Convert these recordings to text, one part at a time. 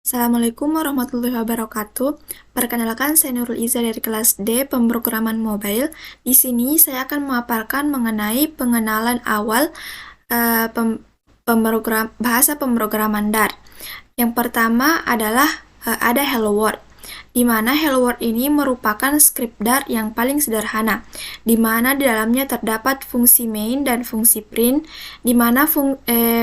Assalamualaikum warahmatullahi wabarakatuh. Perkenalkan, saya Nurul Iza dari kelas D, pemrograman mobile. Di sini saya akan memaparkan mengenai pengenalan awal eh, pem- bahasa pemrograman Dart. Yang pertama adalah ada Hello World, di mana Hello World ini merupakan script Dart yang paling sederhana, di mana di dalamnya terdapat fungsi main dan fungsi print, di mana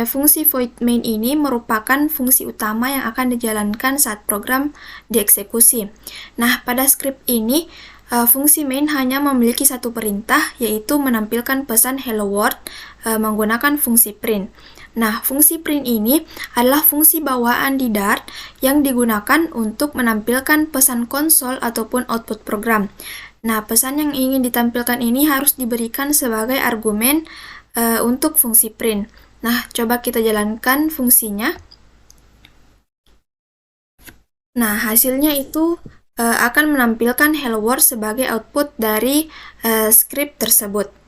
fungsi void main ini merupakan fungsi utama yang akan dijalankan saat program dieksekusi. Nah, pada script ini, fungsi main hanya memiliki satu perintah, yaitu menampilkan pesan Hello World menggunakan fungsi print. Nah, fungsi print ini adalah fungsi bawaan di Dart yang digunakan untuk menampilkan pesan konsol ataupun output program. Nah, pesan yang ingin ditampilkan ini harus diberikan sebagai argumen untuk fungsi print. Nah, coba kita jalankan fungsinya. Nah, hasilnya itu akan menampilkan Hello World sebagai output dari script tersebut.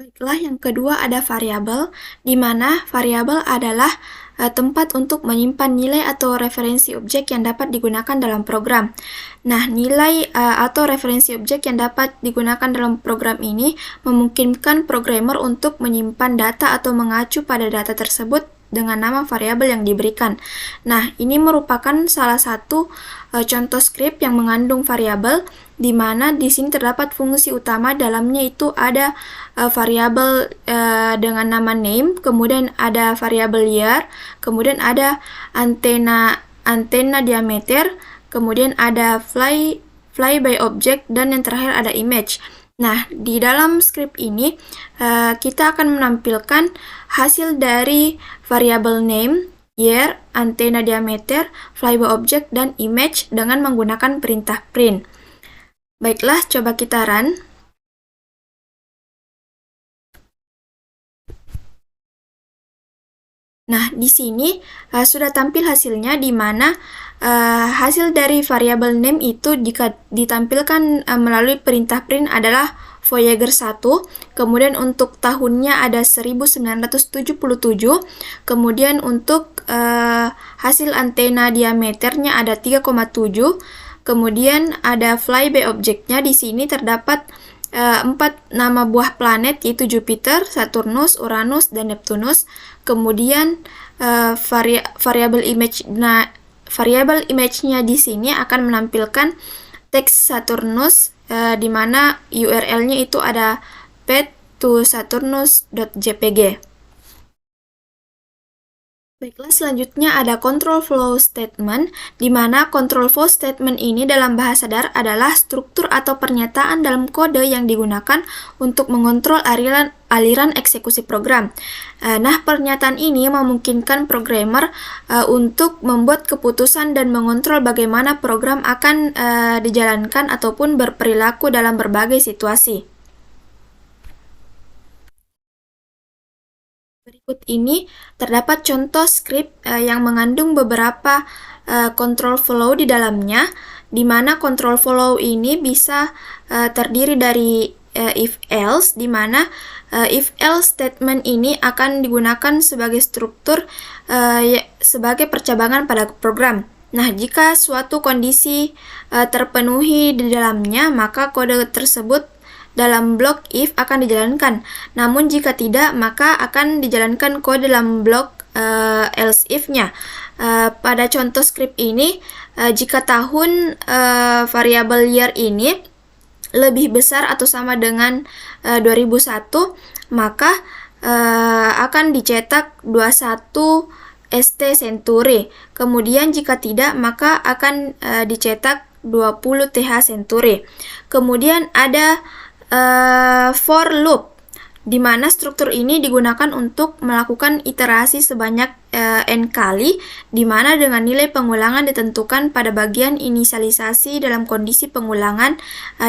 Baiklah, yang kedua ada variabel, di mana variabel adalah tempat untuk menyimpan nilai atau referensi objek yang dapat digunakan dalam program. Nah, nilai atau referensi objek yang dapat digunakan dalam program ini memungkinkan programmer untuk menyimpan data atau mengacu pada data tersebut dengan nama variabel yang diberikan. Nah, ini merupakan salah satu contoh script yang mengandung variabel, di mana di sini terdapat fungsi utama dalamnya itu ada variabel dengan nama name, kemudian ada variabel year, kemudian ada antena diameter, kemudian ada fly by object, dan yang terakhir ada image. Nah, di dalam script ini kita akan menampilkan hasil dari variabel name, year, antena diameter, fly by object, dan image dengan menggunakan perintah print. Baiklah, coba kita run. Nah, di sini sudah tampil hasilnya, di mana hasil dari variabel name itu jika ditampilkan melalui perintah print adalah Voyager 1, kemudian untuk tahunnya ada 1977, kemudian untuk hasil antena diameternya ada 3,7, kemudian ada flyby objeknya. Di sini terdapat 4 nama buah planet, yaitu Jupiter, Saturnus, Uranus, dan Neptunus. Kemudian variabel image-nya di sini akan menampilkan teks Saturnus, di mana URL-nya itu ada path to saturnus.jpg. Baiklah, selanjutnya ada control flow statement, di mana control flow statement ini dalam bahasa Dart adalah struktur atau pernyataan dalam kode yang digunakan untuk mengontrol aliran eksekusi program. Nah, pernyataan ini memungkinkan programmer untuk membuat keputusan dan mengontrol bagaimana program akan dijalankan ataupun berperilaku dalam berbagai situasi. Berikut ini terdapat contoh script yang mengandung beberapa control flow di dalamnya, di mana control flow ini bisa terdiri dari if-else, di mana if-else statement ini akan digunakan sebagai struktur sebagai percabangan pada program. Nah, jika suatu kondisi terpenuhi di dalamnya, maka kode tersebut dalam blok if akan dijalankan. Namun jika tidak, maka akan dijalankan kode dalam blok else if-nya. Pada contoh script ini, jika tahun variabel year ini lebih besar atau sama dengan 2001, maka akan dicetak 21 ST Century. Kemudian jika tidak, maka akan dicetak 20 TH Century. Kemudian ada for loop, di mana struktur ini digunakan untuk melakukan iterasi sebanyak n kali, di mana dengan nilai pengulangan ditentukan pada bagian inisialisasi dalam kondisi pengulangan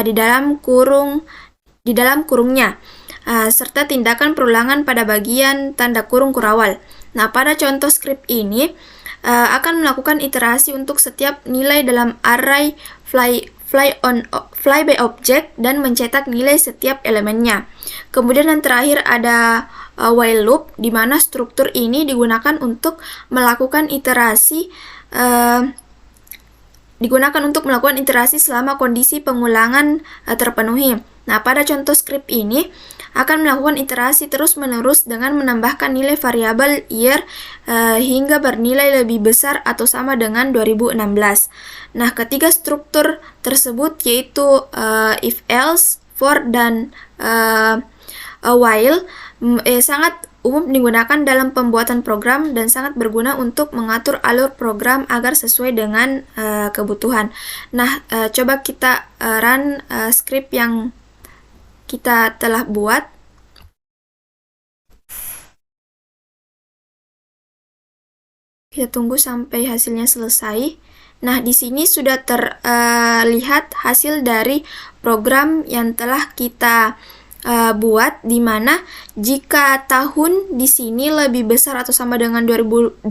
di dalam kurungnya, serta tindakan perulangan pada bagian tanda kurung kurawal. Nah, pada contoh script ini akan melakukan iterasi untuk setiap nilai dalam array fly by object dan mencetak nilai setiap elemennya. Kemudian yang terakhir ada while loop, di mana struktur ini digunakan untuk melakukan iterasi selama kondisi pengulangan terpenuhi. Nah, pada contoh script ini akan melakukan iterasi terus-menerus dengan menambahkan nilai variabel year hingga bernilai lebih besar atau sama dengan 2016. Nah, ketiga struktur tersebut yaitu if else, for, dan while sangat umum digunakan dalam pembuatan program dan sangat berguna untuk mengatur alur program agar sesuai dengan kebutuhan. Nah, coba kita run script yang kita telah buat. Kita tunggu sampai hasilnya selesai. Nah, di sini sudah terlihat hasil dari program yang telah kita buat, di mana jika tahun di sini lebih besar atau sama dengan 2001,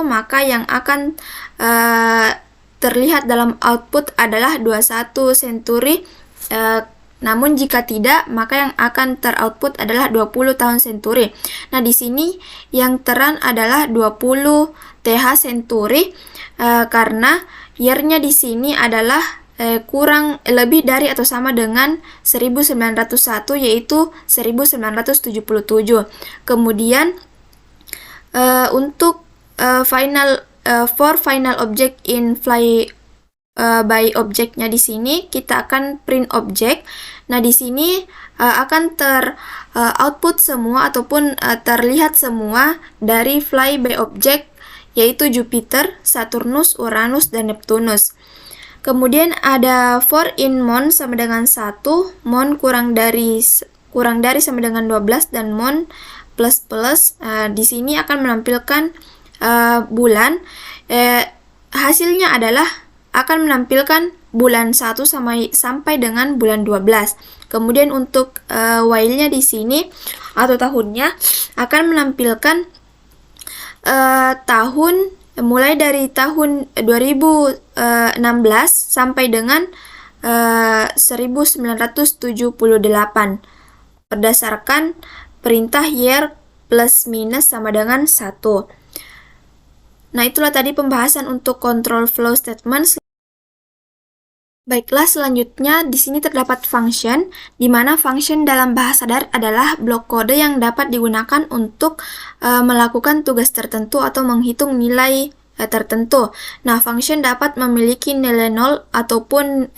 maka yang akan terlihat dalam output adalah 21 century. Namun jika tidak, maka yang akan teroutput adalah 20 tahun century. Nah, di sini yang terang adalah 20 TH century karena year-nya di sini adalah kurang lebih dari atau sama dengan 1901, yaitu 1977. Kemudian untuk for final object in fly by object-nya di sini kita akan print object. Nah, di sini akan output semua ataupun terlihat semua dari fly by object, yaitu Jupiter, Saturnus, Uranus, dan Neptunus. Kemudian ada for in mon sama dengan 1, mon kurang dari sama dengan 12, dan mon plus plus. Di sini akan menampilkan bulan. Hasilnya adalah akan menampilkan bulan 1 sampai dengan bulan 12. Kemudian untuk while-nya di sini atau tahunnya akan menampilkan tahun mulai dari tahun 2016 sampai dengan 1978 berdasarkan perintah year plus minus sama dengan 1. Nah, itulah tadi pembahasan untuk control flow statements. Baiklah, selanjutnya di sini terdapat function, di mana function dalam bahasa Dart adalah blok kode yang dapat digunakan untuk melakukan tugas tertentu atau menghitung nilai tertentu. Nah, function dapat memiliki nilai 0 ataupun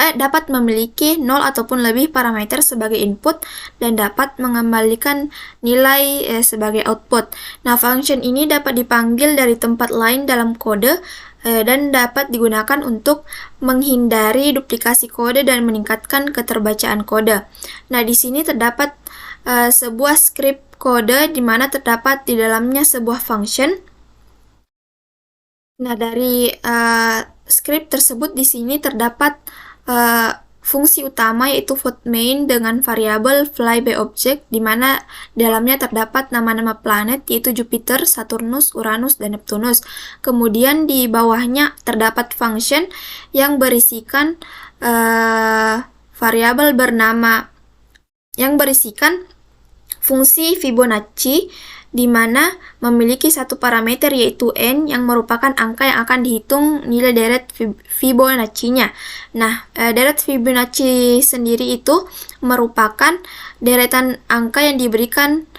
dapat memiliki 0 ataupun lebih parameter sebagai input dan dapat mengembalikan nilai sebagai output. Nah, function ini dapat dipanggil dari tempat lain dalam kode dan dapat digunakan untuk menghindari duplikasi kode dan meningkatkan keterbacaan kode. Nah, di sini terdapat sebuah script kode di mana terdapat di dalamnya sebuah function. Nah, dari script tersebut di sini terdapat fungsi utama yaitu vote main dengan variabel fly by object, di mana dalamnya terdapat nama-nama planet yaitu Jupiter, Saturnus, Uranus, dan Neptunus. Kemudian di bawahnya terdapat function yang berisikan variabel fungsi Fibonacci, di mana memiliki satu parameter yaitu n yang merupakan angka yang akan dihitung nilai deret Fibonacci-nya. Nah, deret Fibonacci sendiri itu merupakan deretan angka yang diberikan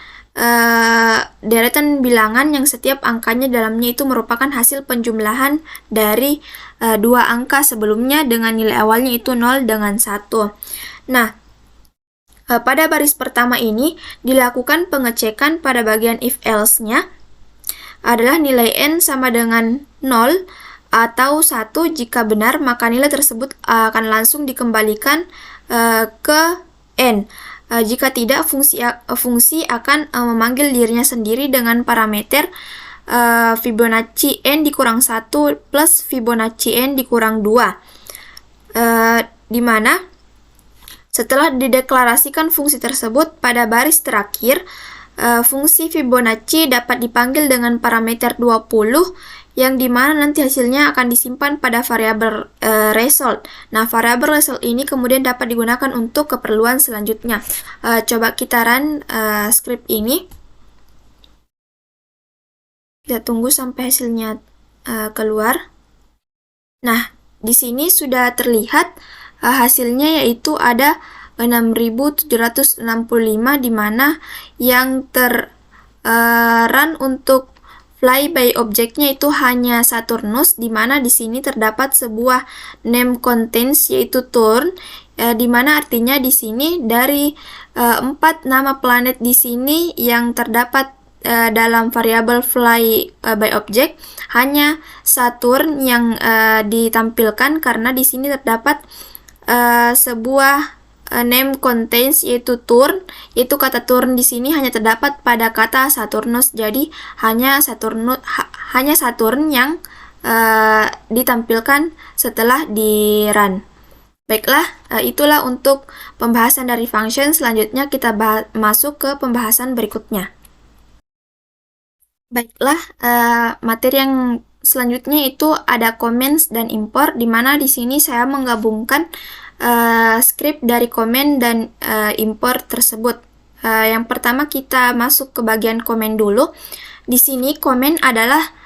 deretan bilangan yang setiap angkanya dalamnya itu merupakan hasil penjumlahan dari dua angka sebelumnya dengan nilai awalnya itu 0 dengan 1. Nah, pada baris pertama ini dilakukan pengecekan pada bagian if else-nya adalah nilai n sama dengan 0 atau 1. Jika benar, maka nilai tersebut akan langsung dikembalikan ke n. Jika tidak, fungsi akan memanggil dirinya sendiri dengan parameter Fibonacci n dikurang 1 plus Fibonacci n dikurang 2, di mana setelah dideklarasikan fungsi tersebut pada baris terakhir, fungsi Fibonacci dapat dipanggil dengan parameter 20 yang dimana nanti hasilnya akan disimpan pada variabel result. Nah, variabel result ini kemudian dapat digunakan untuk keperluan selanjutnya. Coba kita run script ini. Kita tunggu sampai hasilnya keluar. Nah, di sini sudah terlihat hasilnya, yaitu ada 6.765, di mana yang run untuk flyby objeknya itu hanya Saturnus, di mana di sini terdapat sebuah name contains yaitu turn, di mana artinya di sini dari 4 nama planet di sini yang terdapat dalam variabel fly by object, hanya Saturn yang ditampilkan karena di sini terdapat sebuah name contains yaitu turn, itu kata turn di sini hanya terdapat pada kata Saturnus. Jadi hanya Saturn yang ditampilkan setelah di run. Baiklah, itulah untuk pembahasan dari function. Selanjutnya kita masuk ke pembahasan berikutnya. Baiklah, materi yang selanjutnya itu ada comments dan import, di mana di sini saya menggabungkan script dari comment dan import tersebut. Yang pertama kita masuk ke bagian comment dulu. Di sini comment adalah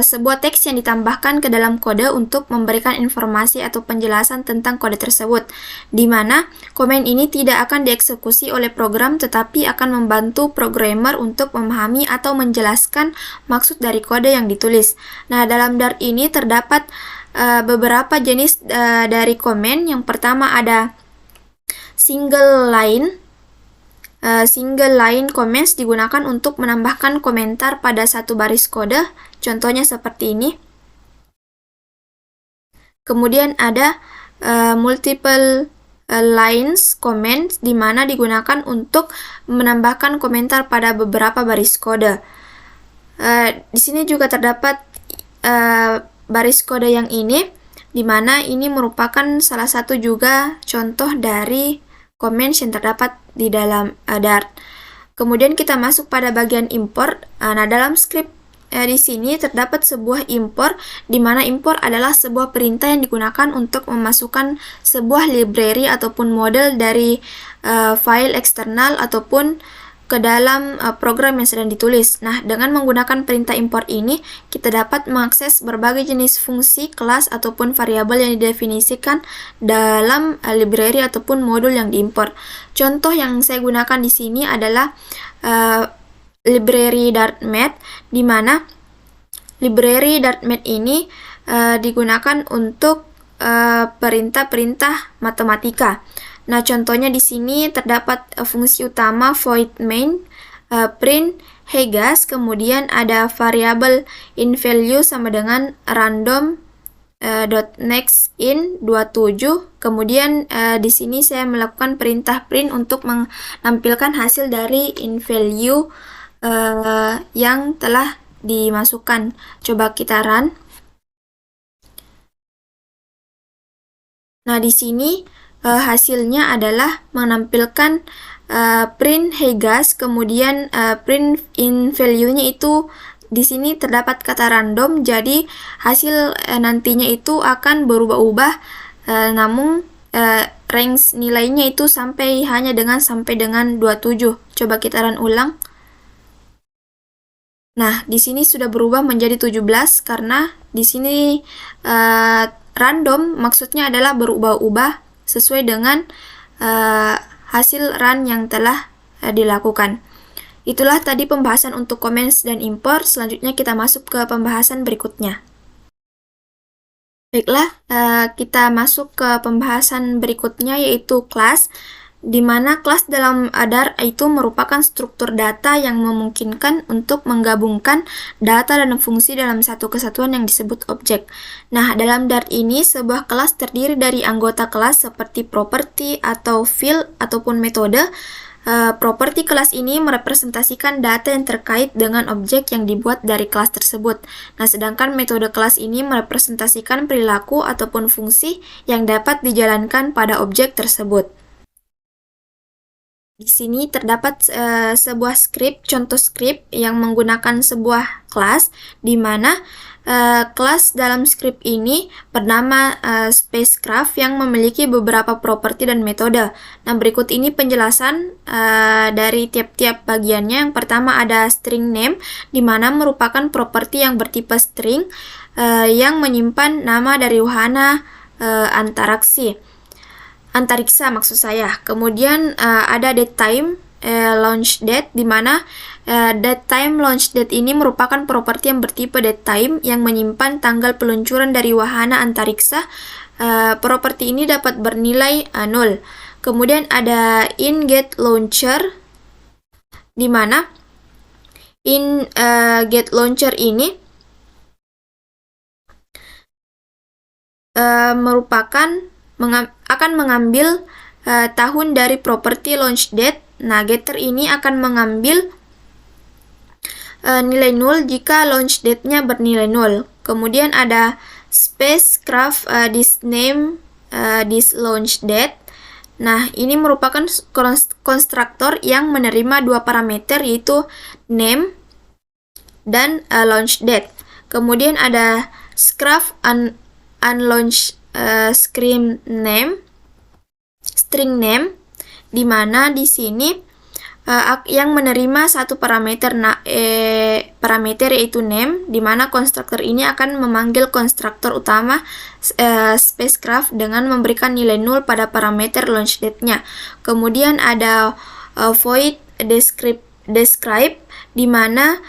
sebuah teks yang ditambahkan ke dalam kode untuk memberikan informasi atau penjelasan tentang kode tersebut, di mana komen ini tidak akan dieksekusi oleh program tetapi akan membantu programmer untuk memahami atau menjelaskan maksud dari kode yang ditulis. Nah, dalam Dart ini terdapat beberapa jenis dari komen. Yang pertama ada single line. Single line comments digunakan untuk menambahkan komentar pada satu baris kode, contohnya seperti ini. Kemudian ada multiple lines comments, di mana digunakan untuk menambahkan komentar pada beberapa baris kode. Di sini juga terdapat baris kode yang ini, di mana ini merupakan salah satu juga contoh dari comments yang terdapat di dalam Dart. Kemudian kita masuk pada bagian import. Nah, dalam script di sini terdapat sebuah import, di mana import adalah sebuah perintah yang digunakan untuk memasukkan sebuah library ataupun model dari file eksternal ataupun ke dalam program yang sedang ditulis. Nah, dengan menggunakan perintah import ini, kita dapat mengakses berbagai jenis fungsi, kelas, ataupun variabel yang didefinisikan dalam library ataupun modul yang diimport. Contoh yang saya gunakan di sini adalah library Dartmath, di mana library Dartmath ini digunakan untuk perintah-perintah matematika. Nah, contohnya di sini terdapat fungsi utama void main, print hegas, kemudian ada variabel in value sama dengan random .next in 27. Kemudian di sini saya melakukan perintah print untuk menampilkan hasil dari in value yang telah dimasukkan. Coba kita run. Nah, di sini hasilnya adalah menampilkan print hegas, kemudian print in value-nya itu di sini terdapat kata random, jadi hasil nantinya itu akan berubah-ubah, namun range nilainya itu hanya sampai dengan 27. Coba kita run ulang. Nah, di sini sudah berubah menjadi 17 karena di sini random maksudnya adalah berubah-ubah sesuai dengan hasil run yang telah dilakukan. Itulah tadi pembahasan untuk comments dan import. Selanjutnya kita masuk ke pembahasan berikutnya. Baiklah, kita masuk ke pembahasan berikutnya, yaitu kelas, di mana kelas dalam Dart itu merupakan struktur data yang memungkinkan untuk menggabungkan data dan fungsi dalam satu kesatuan yang disebut objek. Nah, dalam Dart ini sebuah kelas terdiri dari anggota kelas seperti property atau field ataupun metode. Properti kelas ini merepresentasikan data yang terkait dengan objek yang dibuat dari kelas tersebut. Nah, sedangkan metode kelas ini merepresentasikan perilaku ataupun fungsi yang dapat dijalankan pada objek tersebut. Di sini terdapat sebuah script, contoh script yang menggunakan sebuah kelas, di mana kelas dalam script ini bernama spacecraft yang memiliki beberapa properti dan metode. Nah, berikut ini penjelasan dari tiap-tiap bagiannya. Yang pertama ada string name, di mana merupakan properti yang bertipe string yang menyimpan nama dari wahana antariksa maksud saya. Kemudian ada date time launch date, di mana date time launch date ini merupakan properti yang bertipe date time yang menyimpan tanggal peluncuran dari wahana antariksa. Properti ini dapat bernilai 0. Kemudian ada in get launcher, di mana in get launcher ini akan mengambil tahun dari properti launch date. Nah, getter ini akan mengambil nilai 0 jika launch date-nya bernilai 0. Kemudian ada spacecraft this name this launch date. Nah, ini merupakan konstruktor yang menerima dua parameter, yaitu name dan launch date. Kemudian ada scraft unlaunch string name, di mana di sini yang menerima satu parameter yaitu name, di mana konstruktor ini akan memanggil konstruktor utama spacecraft dengan memberikan nilai 0 pada parameter launch date-nya. Kemudian ada void describe, di mana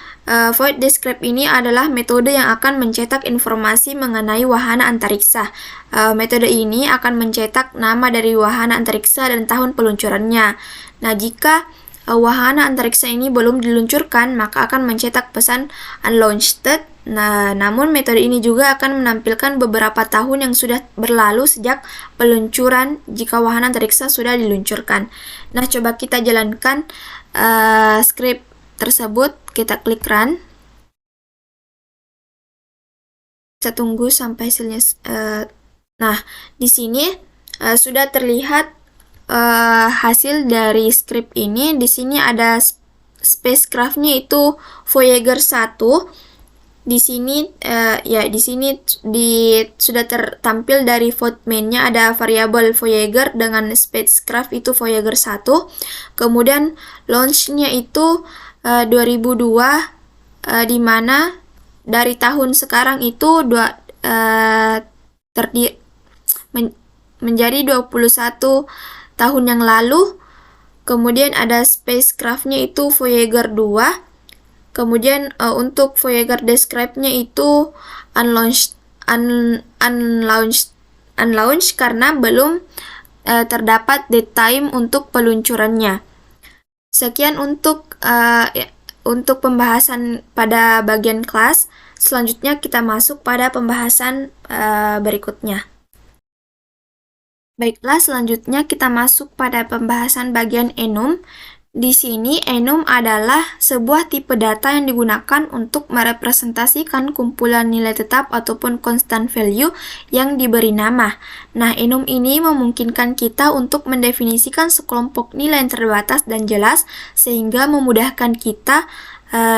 void describe ini adalah metode yang akan mencetak informasi mengenai wahana antariksa. Metode ini akan mencetak nama dari wahana antariksa dan tahun peluncurannya. Nah, jika wahana antariksa ini belum diluncurkan, maka akan mencetak pesan unlaunched. Nah, namun metode ini juga akan menampilkan beberapa tahun yang sudah berlalu sejak peluncuran jika wahana antariksa sudah diluncurkan. Nah, coba kita jalankan script tersebut. Kita klik run. Kita tunggu sampai hasilnya. Nah, di sini sudah terlihat hasil dari script ini. Di sini ada spacecraft-nya itu Voyager 1. Di sini sudah tertampil dari void main-nya ada variabel Voyager dengan spacecraft itu Voyager 1. Kemudian launch-nya itu 2002, di mana dari tahun sekarang itu menjadi 21 tahun yang lalu. Kemudian ada spacecraft-nya itu Voyager 2. Kemudian untuk Voyager describe-nya itu unlaunched karena belum terdapat date time untuk peluncurannya. Sekian untuk pembahasan pada bagian kelas. Selanjutnya kita masuk pada pembahasan berikutnya. Baiklah, selanjutnya kita masuk pada pembahasan bagian enum. Di sini enum adalah sebuah tipe data yang digunakan untuk merepresentasikan kumpulan nilai tetap ataupun constant value yang diberi nama. Nah, enum ini memungkinkan kita untuk mendefinisikan sekelompok nilai yang terbatas dan jelas sehingga memudahkan kita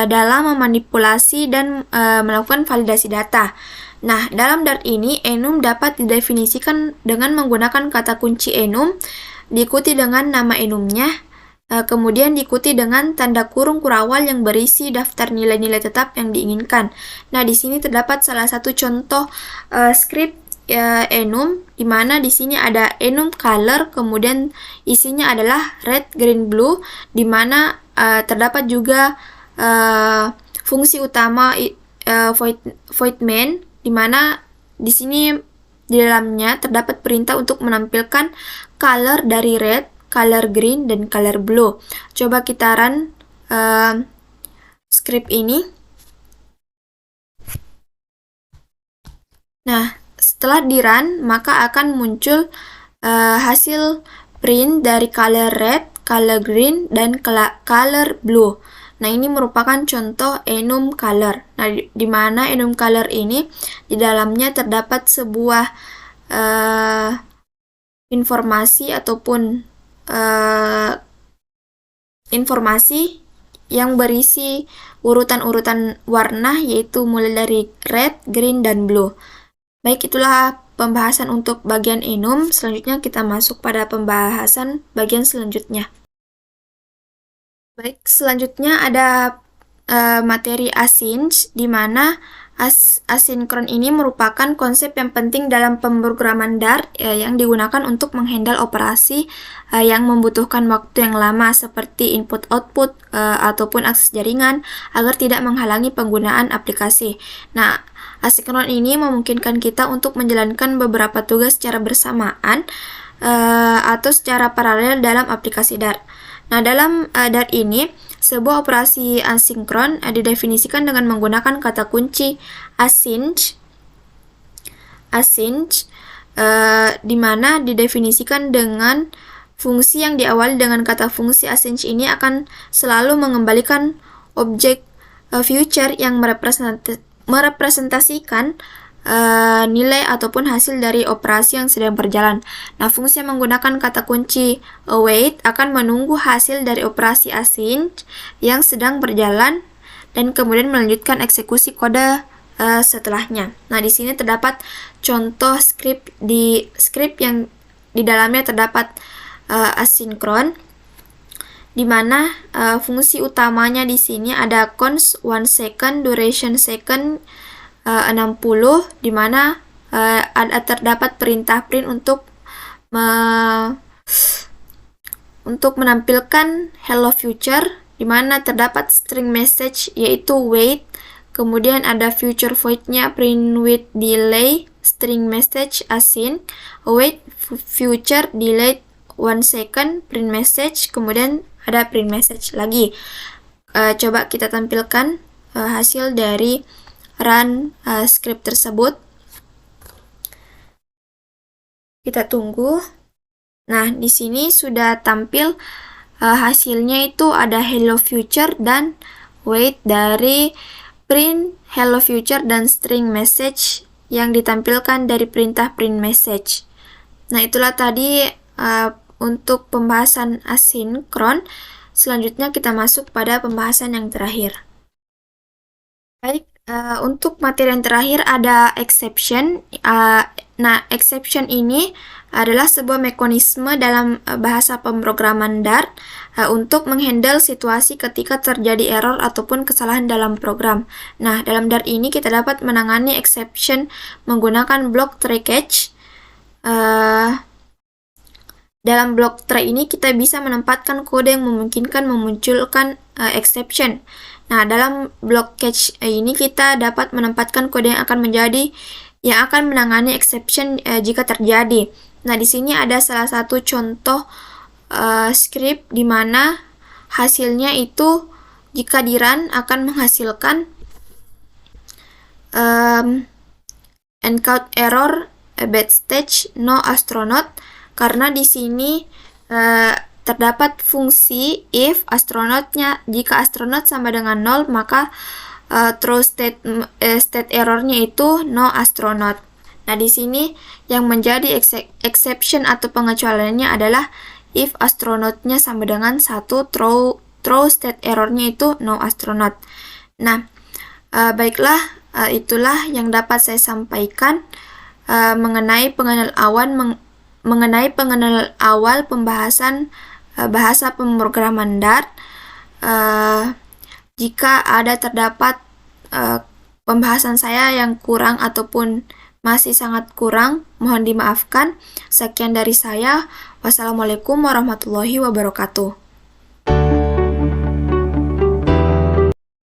dalam memanipulasi dan melakukan validasi data. Nah, dalam Dart ini, enum dapat didefinisikan dengan menggunakan kata kunci enum, diikuti dengan nama enumnya, kemudian diikuti dengan tanda kurung kurawal yang berisi daftar nilai-nilai tetap yang diinginkan. Nah, di sini terdapat salah satu contoh script enum, di mana di sini ada enum color, kemudian isinya adalah red, green, blue, di mana terdapat juga fungsi utama void main, di mana di sini di dalamnya terdapat perintah untuk menampilkan color dari red, color green, dan color blue. Coba kita run script ini. Nah, setelah di run, maka akan muncul hasil print dari color red, color green, dan color blue. Nah, ini merupakan contoh enum color. Nah, di mana enum color ini di dalamnya terdapat sebuah informasi ataupun informasi yang berisi urutan-urutan warna, yaitu mulai dari red, green, dan blue. Baik, itulah pembahasan untuk bagian enum. Selanjutnya kita masuk pada pembahasan bagian selanjutnya. Baik, selanjutnya ada materi async, di mana asinkron ini merupakan konsep yang penting dalam pemrograman Dart yang digunakan untuk menghandle operasi yang membutuhkan waktu yang lama seperti input-output ataupun akses jaringan agar tidak menghalangi penggunaan aplikasi. Nah, asinkron ini memungkinkan kita untuk menjalankan beberapa tugas secara bersamaan atau secara paralel dalam aplikasi Dart. Nah, dalam Dart ini, sebuah operasi asinkron didefinisikan dengan menggunakan kata kunci async, di mana didefinisikan dengan fungsi yang diawali dengan kata fungsi async ini akan selalu mengembalikan objek future yang merepresentasikan nilai ataupun hasil dari operasi yang sedang berjalan. Nah, fungsi yang menggunakan kata kunci await akan menunggu hasil dari operasi async yang sedang berjalan dan kemudian melanjutkan eksekusi kode setelahnya. Nah, di sini terdapat contoh script yang di dalamnya terdapat asinkron, di mana fungsi utamanya di sini ada const 1 second, duration second 60, di mana terdapat perintah print untuk menampilkan hello future, di mana terdapat string message yaitu wait, kemudian ada future void-nya print with delay, string message async, await future delay 1 second, print message, kemudian ada print message lagi. Coba kita tampilkan hasil dari run script tersebut. Kita tunggu. Nah, di sini sudah tampil hasilnya itu ada hello future dan wait dari print hello future dan string message yang ditampilkan dari perintah print message. Nah, itulah tadi untuk pembahasan asinkron. Selanjutnya kita masuk pada pembahasan yang terakhir. Baik, untuk materi yang terakhir ada exception. Nah, exception ini adalah sebuah mekanisme dalam bahasa pemrograman Dart untuk menghandle situasi ketika terjadi error ataupun kesalahan dalam program. Nah, dalam Dart ini kita dapat menangani exception menggunakan block try catch. Dalam block try ini kita bisa menempatkan kode yang memungkinkan memunculkan exception. Nah, dalam block catch ini kita dapat menempatkan kode yang akan menangani exception jika terjadi. Nah, di sini ada salah satu contoh script di mana hasilnya itu jika di run akan menghasilkan encounter error bad stage no astronaut, karena di sini terdapat fungsi if jika astronaut sama dengan 0, maka true state errornya itu no astronaut. Nah, di sini yang menjadi exception atau pengecualiannya adalah if astronautnya sama dengan 1, true state errornya itu no astronaut. Nah, baiklah, itulah yang dapat saya sampaikan mengenai pengenal awal pembahasan bahasa pemrograman Dart. Jika terdapat pembahasan saya yang kurang ataupun masih sangat kurang, mohon dimaafkan. Sekian dari saya. Wassalamualaikum warahmatullahi wabarakatuh.